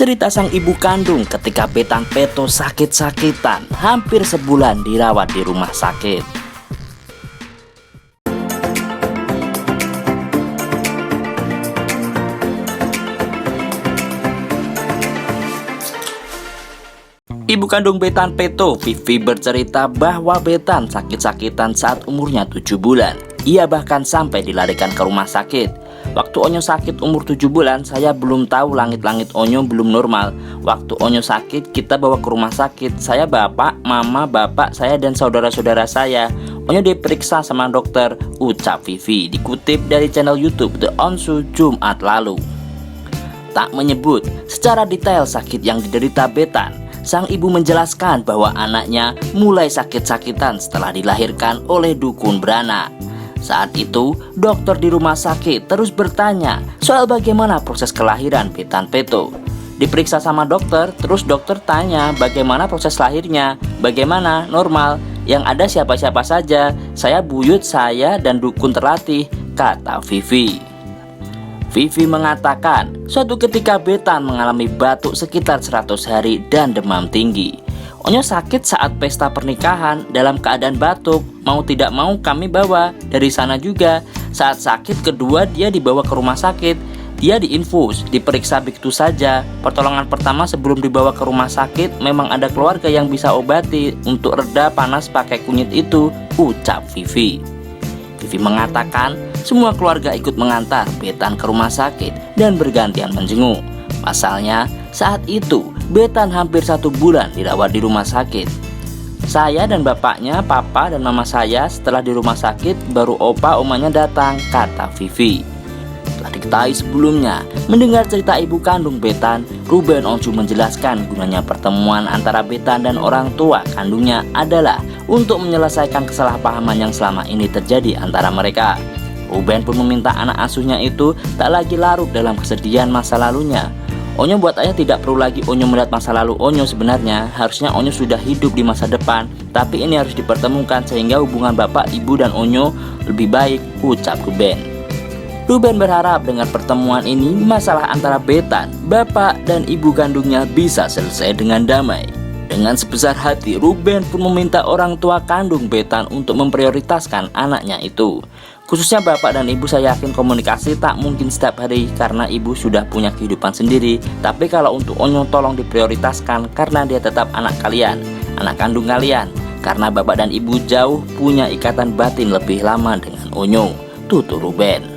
Cerita sang ibu kandung ketika Betan Peto sakit-sakitan, hampir sebulan dirawat di rumah sakit. Ibu kandung Betan Peto, Vivi, bercerita bahwa Betan sakit-sakitan saat umurnya 7 bulan. Ia bahkan sampai dilarikan ke rumah sakit. Waktu Onyo sakit umur 7 bulan, saya belum tahu langit-langit Onyo belum normal. Waktu Onyo sakit, kita bawa ke rumah sakit. Saya, bapak, mama, bapak, saya, dan saudara-saudara saya. Onyo diperiksa sama dokter, ucap Vivi, dikutip dari channel YouTube The Onsu Jumat lalu. Tak menyebut secara detail sakit yang diderita Betan, sang ibu menjelaskan bahwa anaknya mulai sakit-sakitan setelah dilahirkan oleh dukun beranak. Saat itu, dokter di rumah sakit terus bertanya soal bagaimana proses kelahiran Betan Peto. Diperiksa sama dokter, terus dokter tanya bagaimana proses lahirnya, bagaimana, normal, yang ada siapa-siapa saja, saya buyut, saya, dan dukun terlatih, kata Vivi. Vivi mengatakan, suatu ketika Betan mengalami batuk sekitar 100 hari dan demam tinggi. Onyo sakit saat pesta pernikahan dalam keadaan batuk. Mau tidak mau kami bawa. Dari sana juga, saat sakit kedua dia dibawa ke rumah sakit. Dia diinfus, diperiksa begitu saja. Pertolongan pertama sebelum dibawa ke rumah sakit, memang ada keluarga yang bisa obati untuk reda panas pakai kunyit itu, ucap Vivi. Vivi mengatakan, semua keluarga ikut mengantar Betan ke rumah sakit dan bergantian menjenguk. Pasalnya, saat itu Betan hampir 1 bulan dirawat di rumah sakit. Saya dan bapaknya, papa dan mama saya setelah di rumah sakit baru opa omanya datang, kata Vivi. Telah diketahui sebelumnya, mendengar cerita ibu kandung Betan, Ruben Onsu menjelaskan gunanya pertemuan antara Betan dan orang tua kandungnya adalah untuk menyelesaikan kesalahpahaman yang selama ini terjadi antara mereka. Ruben pun meminta anak asuhnya itu tak lagi larut dalam kesedihan masa lalunya. Onyo buat ayah tidak perlu lagi Onyo melihat masa lalu Onyo sebenarnya. Harusnya Onyo sudah hidup di masa depan, tapi ini harus dipertemukan sehingga hubungan bapak, ibu, dan Onyo lebih baik, ucap Ruben. Ruben berharap dengan pertemuan ini masalah antara Betan, bapak, dan ibu kandungnya bisa selesai dengan damai. Dengan sebesar hati, Ruben pun meminta orang tua kandung Betan untuk memprioritaskan anaknya itu. Khususnya bapak dan ibu, saya yakin komunikasi tak mungkin setiap hari karena ibu sudah punya kehidupan sendiri. Tapi kalau untuk Onyo tolong diprioritaskan karena dia tetap anak kalian, anak kandung kalian. Karena bapak dan ibu jauh punya ikatan batin lebih lama dengan Onyo, tutur Ruben.